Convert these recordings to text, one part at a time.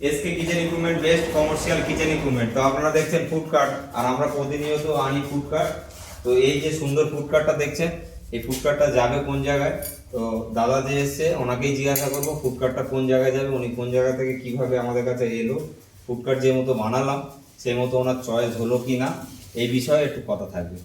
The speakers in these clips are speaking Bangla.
SK kitchen equipment best commercial kitchen equipment. তো আপনারা দেখছেন ফুড কার্ট, আর আমরা প্রতিনিয়ত আনি ফুড কার্ট। তো এই যে সুন্দর ফুড কার্টটা দেখছেন, এই ফুড কার্টটা যাবে কোন জায়গায়, তো দাদা যে এসছে ওনাকেই জিজ্ঞাসা করবো ফুড কার্টটা কোন জায়গায় যাবে, উনি কোন জায়গা থেকে কিভাবে আমাদের কাছে এলো, ফুড কার্ট যে মতো বানালাম সেই মতো ওনার চয়েস হলো কি না, এই বিষয়ে একটু কথা থাকবে।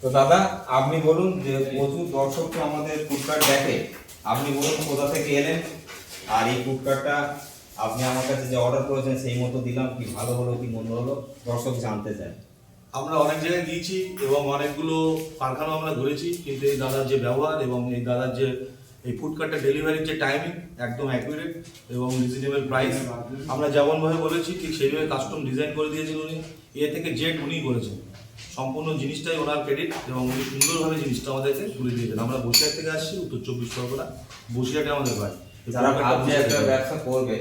তো দাদা আপনি বলুন, যে প্রচুর দর্শক তো আমাদের ফুড কার্ট দেখে, আপনি বলুন কোথা থেকে এলেন, আর এই ফুড কার্টটা আপনি আমার কাছে যে অর্ডার করেছেন সেই মতো দিলাম, কি ভালো হলো কি মন্দ হলো দর্শক জানতে চায়। আমরা অনেক জায়গায় দিয়েছি এবং অনেকগুলো কারখানা আমরা ঘুরেছি, কিন্তু এই দাদার যে ব্যবহার এবং এই দাদার যে এই ফুড কার্টের ডেলিভারির যে টাইমিং একদম অ্যাকুরেট এবং রিজনেবল প্রাইস। আমরা যেমনভাবে বলেছি ঠিক সেইভাবে কাস্টম ডিজাইন করে দিয়েছেন উনি, এ থেকে জেড উনিই করেছেন, সম্পূর্ণ জিনিসটাই ওনার ক্রেডিট এবং উনি সুন্দরভাবে জিনিসটা আমাদেরকে তুলে দিয়েছেন। আমরা বসিরহাট থেকে আসছি, উত্তর 24 পরগনা, বসিরহাটে আমাদের বাড়ি। যারা ভাবছে একটা ব্যবসা করবে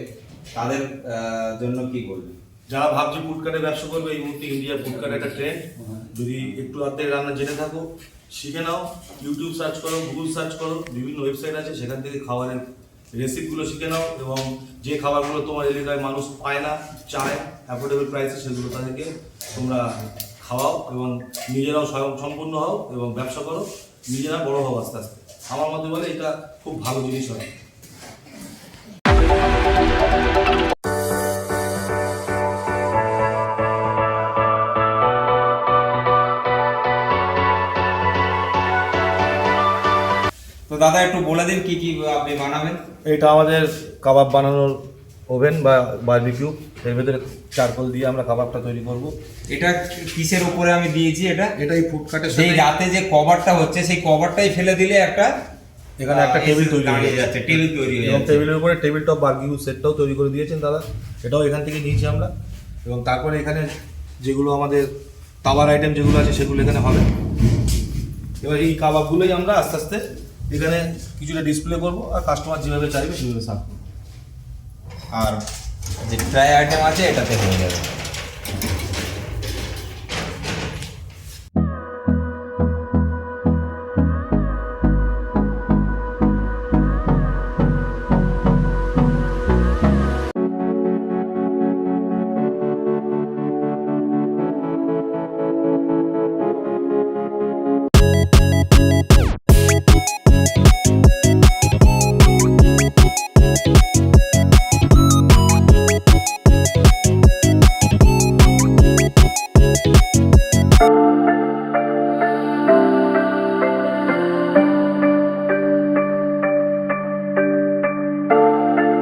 তাদের জন্য কি বলবে? যারা ভাবছে ফুড কার্টের ব্যবসা করবে, এই মুহূর্তে ইন্ডিয়া ফুড কার্ট একটা ট্রেন্ড। যদি একটু হাতে রান্না জেনে থাকো, শিখে নাও, ইউটিউব সার্চ করো, গুগল সার্চ করো, বিভিন্ন ওয়েবসাইট আছে, সেখান থেকে খাবারের রেসিপিগুলো শিখে নাও এবং যে খাবারগুলো তোমার এলাকায় মানুষ পায় না, চায় অ্যাফোর্ডেবল প্রাইসে, সেগুলো তাদেরকে তোমরা খাওয়াও এবং নিজেরাও স্বয়ংসম্পূর্ণ হও এবং ব্যবসা করো, নিজেরা বড় হও আস্তে আস্তে। আমার মতে বলে এটা খুব ভালো জিনিস হয়। তো দাদা একটু বলে দিন কি কি আপনি বানাবেন। এটা আমাদের কাবাব বানানোর ওভেন বা বারবিকিউ, এর ভেতরে চারকোল দিয়ে আমরা কাবাবটা তৈরি করব। এটা কিসের উপরে আমি দিয়েছি? এটাই ফুড কার্টের সেই রাতে যে কভারটা হচ্ছে সেই কভারটাই ফেলে দিলে একটা এখানে একটা টেবিল তৈরি হয়ে যাচ্ছে, টেবিল তৈরি হয়ে এবং যাচ্ছে। টেবিলের উপরে টেবিল টপ বারবিকিউ সেটটাও তৈরি করে দিয়েছেন দাদা, এটাও এখান থেকে নিয়েছি আমরা। এবং তারপরে এখানে যেগুলো আমাদের তাওয়ার আইটেম যেগুলো আছে সেগুলো এখানে হবে। এবার এই কাবাবগুলোই আমরা আস্তে আস্তে এখানে কিছুটা ডিসপ্লে করবো আর কাস্টমার যেভাবে চাইবে সেভাবে সার্ভ করবো। আর যে ফ্রাই আইটেম আছে এটাতে হয়ে যাবে।